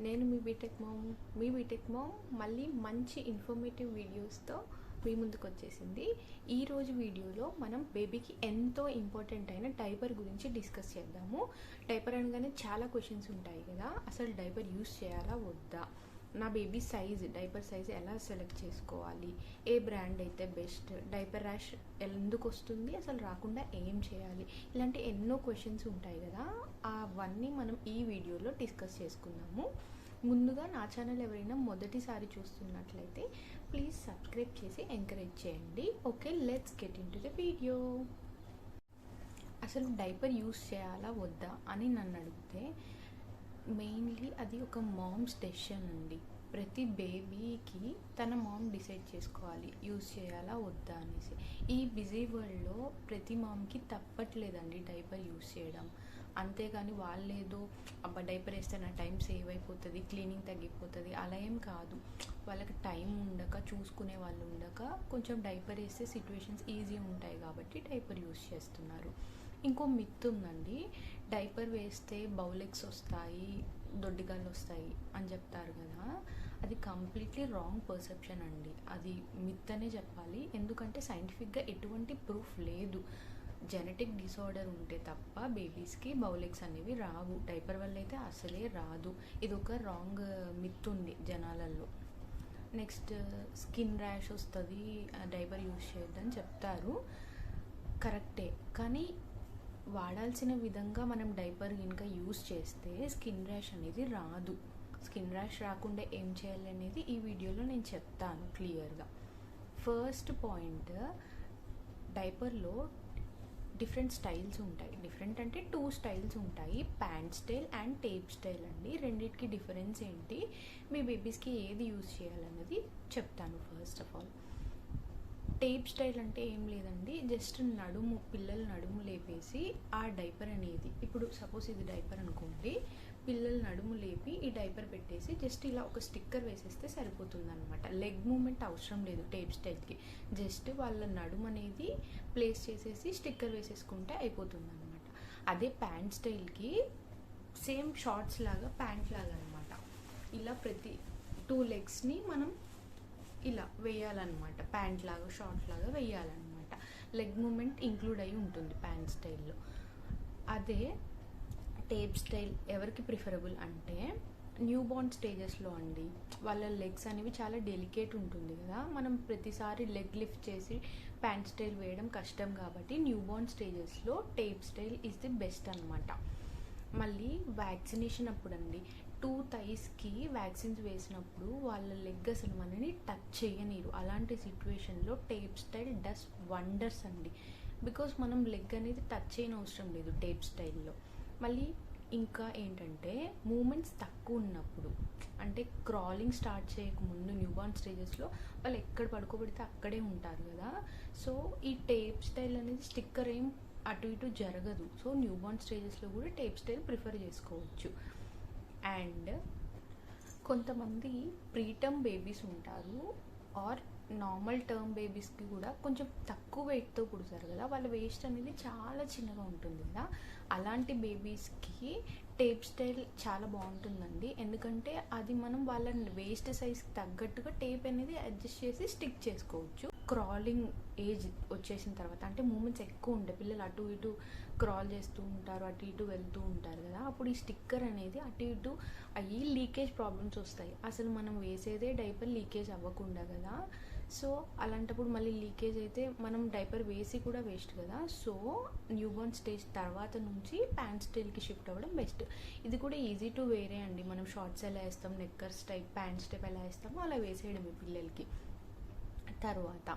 నేను మీ BTech ma'am మళ్ళీ మంచి ఇన్ఫర్మేటివ్ వీడియోస్తో మీ ముందుకు వచ్చేసింది. ఈరోజు వీడియోలో మనం బేబీకి ఎంతో ఇంపార్టెంట్ అయిన డైపర్ గురించి డిస్కస్ చేద్దాము. డైపర్ అనగానే చాలా క్వశ్చన్స్ ఉంటాయి కదా, అసలు డైపర్ యూస్ చేయాలా వద్దా, నా బేబీ సైజ్, డైపర్ సైజ్ ఎలా సెలెక్ట్ చేసుకోవాలి, ఏ బ్రాండ్ అయితే బెస్ట్, డైపర్ ర్యాష్ ఎందుకు వస్తుంది, అసలు రాకుండా ఏం చేయాలి, ఇలాంటి ఎన్నో క్వశ్చన్స్ ఉంటాయి కదా, అవన్నీ మనం ఈ వీడియోలో డిస్కస్ చేసుకుందాము. ముందుగా నా ఛానల్ ఎవరైనా మొదటిసారి చూస్తున్నట్లయితే ప్లీజ్ సబ్స్క్రైబ్ చేసి ఎంకరేజ్ చేయండి. Okay, let's get in to the video. అసలు డైపర్ యూస్ చేయాలా వద్దా అని నన్ను అడిగితే మెయిన్లీ అది ఒక మామ్స్ డెసిషన్ అండి. ప్రతి బేబీకి తన మామ్ డిసైడ్ చేసుకోవాలి యూస్ చేయాలా వద్దా అనేసి. ఈ బిజీ వరల్డ్లో ప్రతి మామ్కి తప్పట్లేదండి డైపర్ యూస్ చేయడం. అంతేగాని వాళ్ళేదో అబ్బా డైపర్ వేస్తే నా టైం సేవ్ అయిపోతుంది, క్లీనింగ్ తగ్గిపోతుంది, అలా ఏం కాదు. వాళ్ళకి టైం ఉండక, చూసుకునే వాళ్ళు ఉండక కొంచెం డైపర్ వేస్తే సిచ్యువేషన్స్ ఈజీ ఉంటాయి కాబట్టి డైపర్ యూస్ చేస్తున్నారు. ఇంకో మిత్ ఉందండి, డైపర్ వేస్తే బౌలెక్స్ వస్తాయి, దొడ్డిగాళ్ళు వస్తాయి అని చెప్తారు కదా, అది కంప్లీట్లీ రాంగ్ పర్సెప్షన్ అండి. అది మిత్ అనే చెప్పాలి. ఎందుకంటే సైంటిఫిక్గా ఎటువంటి ప్రూఫ్ లేదు. జెనెటిక్ డిసార్డర్ ఉంటే తప్ప బేబీస్కి బౌలెక్స్ అనేవి రావు, డైపర్ వల్ల అయితే అసలే రాదు. ఇది ఒక రాంగ్ మిత్ ఉంది జనాలలో. నెక్స్ట్, స్కిన్ ర్యాష్ వస్తుంది డైపర్ యూస్ చేయొద్దని చెప్తారు, కరెక్టే. కానీ వాడాల్సిన విధంగా మనం డైపర్ కనుక యూస్ చేస్తే స్కిన్ ర్యాష్ అనేది రాదు. స్కిన్ ర్యాష్ రాకుండా ఏం చేయాలి అనేది ఈ వీడియోలో నేను చెప్తాను క్లియర్గా. ఫస్ట్ పాయింట్, డైపర్లో డిఫరెంట్ స్టైల్స్ ఉంటాయి. డిఫరెంట్ అంటే 2 స్టైల్స్ ఉంటాయి, pant style and tape style అండి. రెండింటికి డిఫరెన్స్ ఏంటి, మీ బేబీస్కి ఏది యూజ్ చేయాలన్నది చెప్తాను. First of all, tape style అంటే ఏం లేదండి, జస్ట్ పిల్లల నడుము లేపేసి ఆ డైపర్ అనేది, ఇప్పుడు సపోజ్ ఇది డైపర్ అనుకోండి, పిల్లల నడుము లేపి ఈ డైపర్ పెట్టేసి జస్ట్ ఇలా ఒక స్టిక్కర్ వేసేస్తే సరిపోతుంది అనమాట. లెగ్ మూమెంట్ అవసరం లేదు టేప్ స్టైల్కి. జస్ట్ వాళ్ళ నడుము అనేది ప్లేస్ చేసేసి స్టిక్కర్ వేసేసుకుంటే అయిపోతుంది అనమాట. అదే ప్యాంట్ స్టైల్కి సేమ్ షార్ట్స్ లాగా, ప్యాంట్ లాగా అనమాట. ఇలా ప్రతి 2 లెగ్స్ని మనం ఇలా వేయాలన్నమాట, ప్యాంట్ లాగా, షార్ట్ లాగా వేయాలన్నమాట. లెగ్ మూమెంట్ ఇంక్లూడ్ అయి ఉంటుంది ప్యాంట్ స్టైల్లో. అదే టేప్ స్టైల్ ఎవరికి ప్రిఫరబుల్ అంటే న్యూ బోర్న్ స్టేజెస్లో అండి. వాళ్ళ లెగ్స్ అనేవి చాలా డెలికేట్ ఉంటుంది కదా, మనం ప్రతిసారి లెగ్ లిఫ్ట్ చేసి ప్యాంట్ స్టైల్ వేయడం కష్టం కాబట్టి న్యూ బోర్న్ స్టేజెస్లో tape style is the best అనమాట. మళ్ళీ వ్యాక్సినేషన్ అప్పుడు అండి, 2 థైస్కి వ్యాక్సిన్స్ వేసినప్పుడు వాళ్ళ లెగ్ అసలు మనని టచ్ చేయనీరు. అలాంటి సిచ్యువేషన్లో టేప్ స్టైల్ డస్ వండర్స్ అండి. బికాస్ మనం లెగ్ అనేది టచ్ చేయని అవసరం లేదు టేప్ స్టైల్లో. మళ్ళీ ఇంకా ఏంటంటే మూమెంట్స్ తక్కువ ఉన్నప్పుడు, అంటే క్రాలింగ్ స్టార్ట్ చేయకముందు న్యూబార్న్ స్టేజెస్లో వాళ్ళు ఎక్కడ పడుకోబెడితే అక్కడే ఉంటారు కదా, సో ఈ టేప్ స్టైల్ అనేది స్టిక్కర్ ఏం అటు ఇటు జరగదు. సో న్యూబార్న్ స్టేజెస్లో కూడా టేప్ స్టైల్ ప్రిఫర్ చేసుకోవచ్చు. అండ్ కొంతమంది ప్రీటర్మ్ బేబీస్ ఉంటారు, ఆర్ నార్మల్ టర్మ్ బేబీస్కి కూడా కొంచెం తక్కువ వెయిట్తో పుడతారు కదా, వాళ్ళ వేస్ట్ అనేది చాలా చిన్నగా ఉంటుంది కదా, అలాంటి బేబీస్కి టేప్ స్టైల్ చాలా బాగుంటుందండి. ఎందుకంటే అది మనం వాళ్ళ వేస్ట్ సైజ్కి తగ్గట్టుగా టేప్ అనేది అడ్జస్ట్ చేసి స్టిక్ చేసుకోవచ్చు. క్రాలింగ్ ఏజ్ వచ్చేసిన తర్వాత, అంటే మూమెంట్స్ ఎక్కువ ఉంటాయి, పిల్లలు అటు ఇటు క్రాల్ చేస్తూ ఉంటారు, అటు ఇటు వెళ్తూ ఉంటారు కదా, అప్పుడు ఈ స్టిక్కర్ అనేది అటు ఇటు అయ్యి లీకేజ్ ప్రాబ్లమ్స్ వస్తాయి. అసలు మనం వేసేదే డైపర్ లీకేజ్ అవ్వకుండా కదా, సో అలాంటప్పుడు మళ్ళీ లీకేజ్ అయితే మనం డైపర్ వేసి కూడా వేస్ట్ కదా. సో న్యూబోర్న్ స్టేజ్ తర్వాత నుంచి ప్యాంట్ స్టైల్కి షిఫ్ట్ అవ్వడం బెస్ట్. ఇది కూడా ఈజీ టు వేరే అండి. మనం షార్ట్స్ ఎలా వేస్తాం, నెక్కర్స్ టైప్, ప్యాంట్స్ టైప్ ఎలా వేస్తామో అలా వేసేయడమే పిల్లలకి. తర్వాత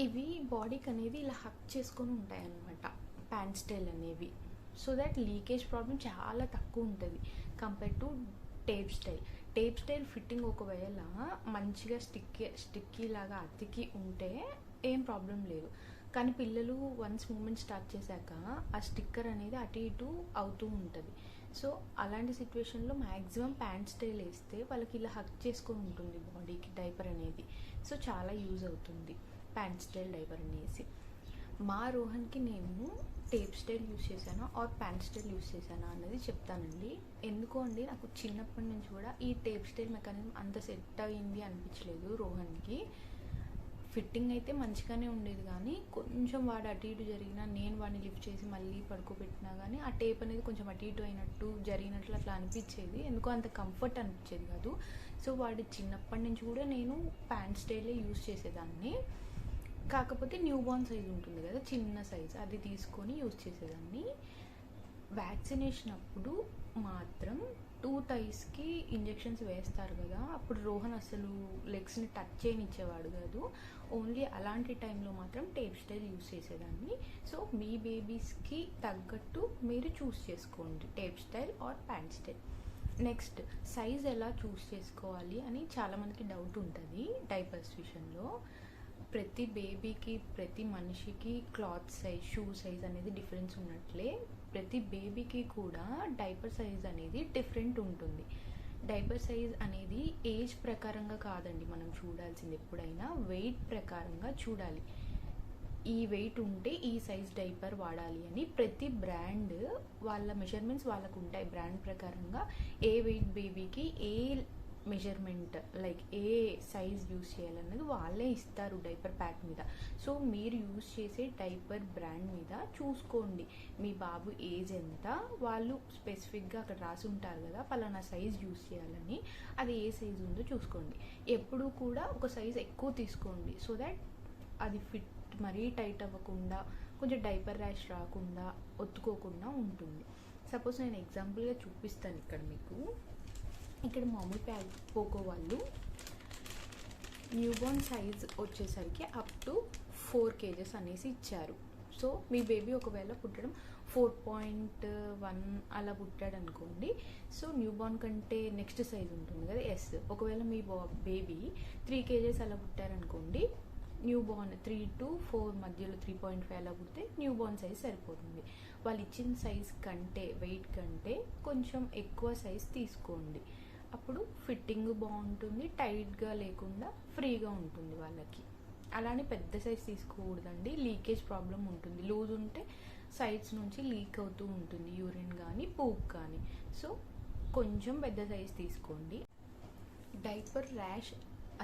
ఇవి బాడీకి అనేది ఇలా హక్ చేసుకొని ఉంటాయి అన్నమాట ప్యాంట్ స్టైల్ అనేవి, సో దట్ లీకేజ్ ప్రాబ్లం చాలా తక్కువ ఉంటుంది compare to tape style. Tape style fitting ఒకవేళ మంచిగా స్టిక్కీ లాగా అతికి ఉంటే ఏం ప్రాబ్లం లేదు. కానీ పిల్లలు వన్స్ మూమెంట్ స్టార్ట్ చేశాక ఆ స్టిక్కర్ అనేది అటు ఇటు అవుతూ ఉంటుంది. సో అలాంటి సిచ్యువేషన్లో మ్యాక్సిమం ప్యాంట్ స్టైల్ వేస్తే వాళ్ళకి ఇలా హక్ చేసుకొని ఉంటుంది బాడీకి డైపర్ అనేది. సో చాలా యూజ్ అవుతుంది ప్యాంట్ స్టైల్ డైపర్ అనేసి. మా రోహన్కి నేను టేప్ స్టైల్ యూస్ చేశానా ఆర్ ప్యాంట్ స్టైల్ యూస్ చేశానా అన్నది చెప్తానండి. ఎందుకో అండి నాకు చిన్నప్పటి నుంచి కూడా ఈ టేప్ స్టైల్ మెకానిజం అంత సెట్ అయింది అనిపించలేదు రోహన్కి. ఫిట్టింగ్ అయితే మంచిగానే ఉండేది, కానీ కొంచెం వాడు అటు ఇటు జరిగినా నేను వాడిని లిఫ్ట్ చేసి మళ్ళీ పడుకోబెట్టినా కానీ ఆ టేప్ అనేది కొంచెం అటు ఇటు అయినట్టు జరిగినట్లు అట్లా అనిపించేది. ఎందుకో అంత కంఫర్ట్ అనిపించేది కాదు. సో వాడి చిన్నప్పటి నుంచి కూడా నేను ప్యాంట్ స్టైలే యూస్ చేసేదాన్ని. కాకపోతే న్యూ బార్న్ సైజ్ ఉంటుంది కదా, చిన్న సైజ్, అది తీసుకొని యూస్ చేసేదాన్ని. వ్యాక్సినేషన్ అప్పుడు మాత్రం 2 థైస్కి ఇంజెక్షన్స్ వేస్తారు కదా, అప్పుడు రోహన్ అసలు లెగ్స్ని టచ్ చేయనిచ్చేవాడు కాదు. ఓన్లీ అలాంటి టైంలో మాత్రం టేప్ స్టైల్ యూస్ చేసేదాన్ని. సో మీ బేబీస్కి తగ్గట్టు మీరు చూస్ చేసుకోండి tape style or pant style. Next, size ఎలా చూస్ చేసుకోవాలి అని చాలామందికి డౌట్ ఉంటుంది డైపర్స్ విషయంలో. ప్రతి బేబీకి, ప్రతి మనిషికి క్లాత్ సైజ్, షూ సైజ్ అనేది డిఫరెన్స్ ఉన్నట్లే ప్రతి బేబీకి కూడా డైపర్ సైజ్ అనేది డిఫరెంట్ ఉంటుంది. డైపర్ సైజ్ అనేది ఏజ్ ప్రకారంగా కాదండి మనం చూడాల్సింది, ఎప్పుడైనా వెయిట్ ప్రకారంగా చూడాలి. ఈ వెయిట్ ఉంటే ఈ సైజ్ డైపర్ వాడాలి అని ప్రతి బ్రాండ్ వాళ్ళ మెజర్మెంట్స్ వాళ్ళకు ఉంటాయి. బ్రాండ్ ప్రకారంగా ఏ వెయిట్ బేబీకి ఏ మెజర్మెంట్, లైక్ ఏ సైజ్ యూస్ చేయాలన్నది వాళ్ళే ఇస్తారు డైపర్ ప్యాక్ మీద. సో మీరు యూస్ చేసే డైపర్ బ్రాండ్ మీద చూసుకోండి మీ బాబు ఏజ్ ఎంత, వాళ్ళు స్పెసిఫిక్గా అక్కడ రాసి ఉంటారు కదా పలానా సైజ్ యూస్ చేయాలని, అది ఏ సైజ్ ఉందో చూసుకోండి. ఎప్పుడూ కూడా ఒక సైజ్ ఎక్కువ తీసుకోండి, సో దాట్ అది ఫిట్ మరీ టైట్ అవ్వకుండా, కొంచెం డైపర్ ర్యాష్ రాకుండా, ఒత్తుకోకుండా ఉంటుంది. సపోజ్ నేను ఎగ్జాంపుల్గా చూపిస్తాను ఇక్కడ మీకు. ఇక్కడ మామూలు ప్యాడ్ పోకో వాళ్ళు న్యూబార్న్ సైజ్ వచ్చేసరికి అప్ టు 4 kgs అనేసి ఇచ్చారు. సో మీ బేబీ ఒకవేళ పుట్టడం 4.1 అలా పుట్టాడు అనుకోండి, సో న్యూబార్న్ కంటే నెక్స్ట్ సైజ్ ఉంటుంది కదా ఎస్. ఒకవేళ మీ బేబీ 3 kgs అలా పుట్టారనుకోండి, న్యూబార్న్ 3 to 4 మధ్యలో 3.5 అలా పుడితే న్యూబార్న్ సైజ్ సరిపోతుంది. వాళ్ళు ఇచ్చిన సైజ్ కంటే, వెయిట్ కంటే కొంచెం ఎక్కువ సైజ్ తీసుకోండి. అప్పుడు ఫిట్టింగ్ బాగుంటుంది, టైట్గా లేకుండా ఫ్రీగా ఉంటుంది వాళ్ళకి. అలానే పెద్ద సైజ్ తీసుకోకూడదండి, లీకేజ్ ప్రాబ్లం ఉంటుంది. లూజ్ ఉంటే సైడ్స్ నుంచి లీక్ అవుతూ ఉంటుంది, యూరిన్ కానీ పూప్ కానీ. సో కొంచెం పెద్ద సైజ్ తీసుకోండి. డైపర్ ర్యాష్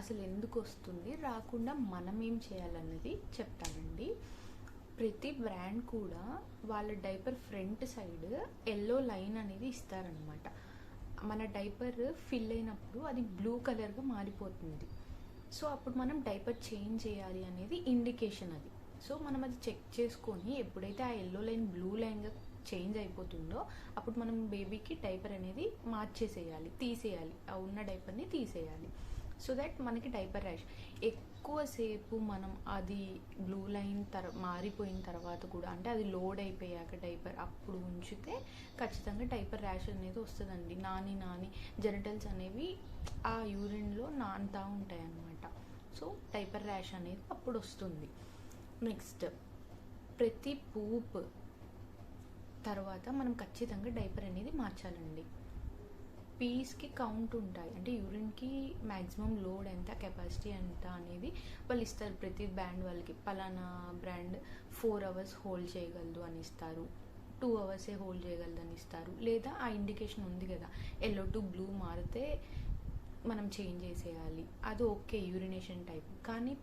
అసలు ఎందుకు వస్తుంది, రాకుండా మనం ఏం చేయాలన్నది చెప్తానండి. ప్రతి బ్రాండ్ కూడా వాళ్ళ diaper front side yellow line అనేది ఇస్తారనమాట. మన డైపర్ ఫిల్ అయినప్పుడు అది బ్లూ కలర్గా మారిపోతుంది. సో అప్పుడు మనం డైపర్ చేంజ్ చేయాలి అనేది ఇండికేషన్ అది. సో మనం అది చెక్ చేసుకొని ఎప్పుడైతే ఆ ఎల్లో లైన్ బ్లూ లైన్గా చేంజ్ అయిపోతుందో అప్పుడు మనం బేబీకి డైపర్ అనేది మార్చేసేయాలి, తీసేయాలి, ఆ ఉన్న డైపర్ని తీసేయాలి. సో దట్ మనకి డైపర్ ర్యాష్ ఎక్కువసేపు మనం అది బ్లూ లైన్ మారిపోయిన తర్వాత కూడా, అంటే అది లోడ్ అయిపోయాక డైపర్ అప్పుడు ఉంచితే ఖచ్చితంగా డైపర్ ర్యాష్ అనేది వస్తుందండి. నాని జెనిటల్స్ అనేవి ఆ యూరిన్లో నానుతూ ఉంటాయి అన్నమాట. సో డైపర్ ర్యాష్ అనేది అప్పుడు వస్తుంది. నెక్స్ట్, ప్రతి పూప్ తర్వాత మనం ఖచ్చితంగా డైపర్ అనేది మార్చాలండి. పీస్కి కౌంట్ ఉంటాయి, అంటే యూరిన్కి మ్యాక్సిమం లోడ్ ఎంత, కెపాసిటీ ఎంత అనేది వాళ్ళు ఇస్తారు. ప్రతి బ్రాండ్ వాళ్ళకి పలానా బ్రాండ్ 4 hours హోల్డ్ చేయగలదు అని ఇస్తారు, 2 hours హోల్డ్ చేయగలదు అని ఇస్తారు. లేదా ఆ ఇండికేషన్ ఉంది కదా, ఎల్లో టు బ్లూ మారితే మనం చేంజ్ చేసేయాలి, అది ఓకే యూరినేషన్ టైప్. కానీ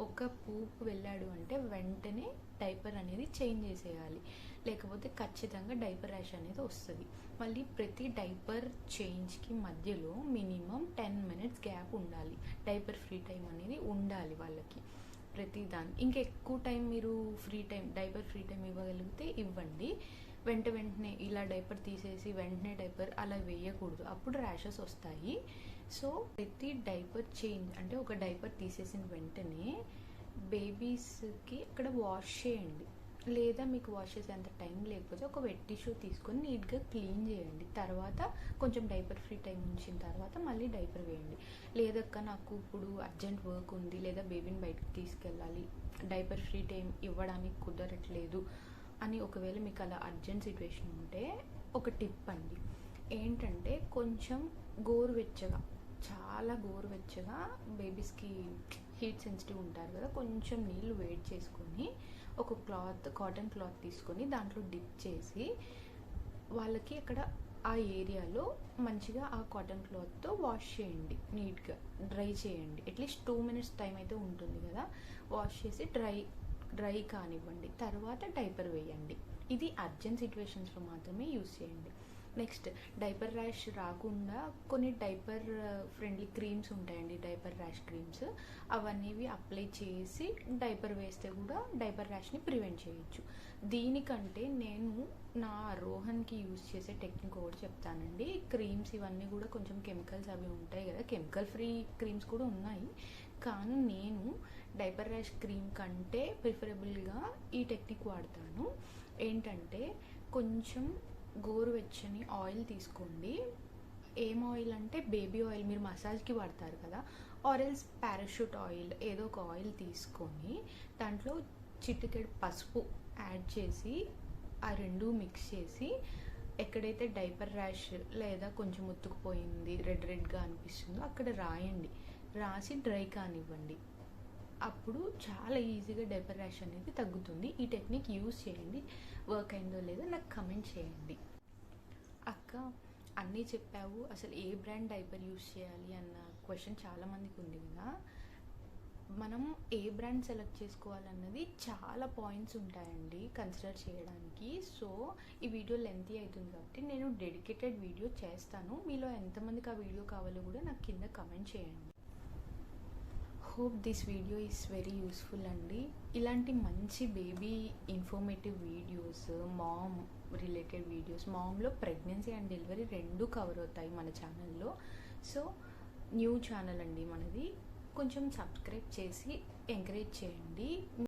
ఒక పూప్ వెళ్ళాడు అంటే వెంటనే డైపర్ అనేది చేంజ్ చేసేయాలి, లేకపోతే ఖచ్చితంగా డైపర్ ర్యాష్ అనేది వస్తుంది. మళ్ళీ ప్రతి డైపర్ చేంజ్కి మధ్యలో మినిమం 10 minutes గ్యాప్ ఉండాలి. డైపర్ ఫ్రీ టైం అనేది ఉండాలి వాళ్ళకి ప్రతి దానికి. ఇంకెక్కువ టైం మీరు డైపర్ ఫ్రీ టైం ఇవ్వగలిగితే ఇవ్వండి. వెంటనే ఇలా డైపర్ తీసేసి వెంటనే డైపర్ అలా వేయకూడదు, అప్పుడు ర్యాషెస్ వస్తాయి. సో ప్రతి డైపర్ చేంజ్, అంటే ఒక డైపర్ తీసేసిన వెంటనే బేబీస్కి అక్కడ వాష్ చేయండి. లేదా మీకు వాష్ చేసే అంత టైం లేకపోతే ఒక వెట్ టిష్యూ తీసుకొని నీట్గా క్లీన్ చేయండి. తర్వాత కొంచెం డైపర్ ఫ్రీ టైం ఉంచిన తర్వాత మళ్ళీ డైపర్ వేయండి. లేదక్క నాకు ఇప్పుడు అర్జెంట్ వర్క్ ఉంది, లేదా బేబీని బయటకు తీసుకెళ్ళాలి, డైపర్ ఫ్రీ టైం ఇవ్వడానికి కుదరట్లేదు అని ఒకవేళ మీకు అలా అర్జెంట్ సిచ్యువేషన్ ఉంటే ఒక టిప్ అండి ఏంటంటే, కొంచెం గోరువెచ్చగా, చాలా గోరువెచ్చగా బేబీస్కి హీట్ సెన్సిటివ్ ఉంటారు కదా, కొంచెం నీళ్ళు వేడి చేసుకొని ఒక కాటన్ క్లాత్ తీసుకొని దాంట్లో డిప్ చేసి వాళ్ళకి అక్కడ ఆ ఏరియాలో మంచిగా ఆ కాటన్ క్లాత్తో వాష్ చేయండి, నీట్గా డ్రై చేయండి. అట్లీస్ట్ 2 minutes టైం అయితే ఉంటుంది కదా, వాష్ చేసి డ్రై కానివ్వండి. తర్వాత డైపర్ వేయండి. ఇది అర్జెంట్ సిచ్యువేషన్స్లో మాత్రమే యూస్ చేయండి. నెక్స్ట్, డైపర్ ర్యాష్ రాకుండా కొన్ని డైపర్ ఫ్రెండ్లీ క్రీమ్స్ ఉంటాయండి, డైపర్ ర్యాష్ క్రీమ్స్. అవన్నీ అప్లై చేసి డైపర్ వేస్తే కూడా డైపర్ ర్యాష్ని ప్రివెంట్ చేయొచ్చు. దీనికంటే నేను నా రోహన్కి యూజ్ చేసే టెక్నిక్ ఒకటి చెప్తానండి. క్రీమ్స్ ఇవన్నీ కూడా కొంచెం కెమికల్స్ అవి ఉంటాయి కదా, కెమికల్ ఫ్రీ క్రీమ్స్ కూడా ఉన్నాయి, కానీ నేను డైపర్ ర్యాష్ క్రీమ్ కంటే ప్రిఫరబుల్గా ఈ టెక్నిక్ వాడతాను. ఏంటంటే, కొంచెం గోరువెచ్చని ఆయిల్ తీసుకోండి. ఏం ఆయిల్ అంటే బేబీ ఆయిల్, మీరు మసాజ్కి వాడతారు కదా, ఆరెల్స్ పారాషూట్ ఆయిల్, ఏదో ఒక ఆయిల్ తీసుకొని దాంట్లో చిటికెడు పసుపు యాడ్ చేసి ఆ రెండు మిక్స్ చేసి ఎక్కడైతే డైపర్ ర్యాష్ లేదా కొంచెం ఉత్తుకుపోయింది రెడ్గా అనిపిస్తుందో అక్కడ రాయండి. రాసి డ్రై కానివ్వండి. అప్పుడు చాలా ఈజీగా డైపర్ ర్యాష్ అనేది తగ్గుతుంది. ఈ టెక్నిక్ యూజ్ చేయండి. వర్క్ అయిందో లేదో నాకు కమెంట్ చేయండి. అక్క, అన్నీ చెప్పావు, అసలు ఏ బ్రాండ్ డైపర్ యూజ్ చేయాలి అన్న క్వశ్చన్ చాలామందికి ఉంది కదా. మనం ఏ బ్రాండ్ సెలెక్ట్ చేసుకోవాలన్నది చాలా పాయింట్స్ ఉంటాయండి కన్సిడర్ చేయడానికి. సో ఈ వీడియో లెంతీ అవుతుంది కాబట్టి నేను డెడికేటెడ్ వీడియో చేస్తాను. మీలో ఎంతమందికి ఆ వీడియో కావాలో కూడా నాకు కింద కమెంట్ చేయండి. Hope this video is very useful అండి. ఇలాంటి మంచి baby informative videos, mom related videos, మామ్లో ప్రెగ్నెన్సీ అండ్ డెలివరీ రెండు కవర్ అవుతాయి మన ఛానల్లో. సో న్యూ ఛానల్ అండి మనది, కొంచెం సబ్స్క్రైబ్ చేసి ఎంకరేజ్ చేయండి.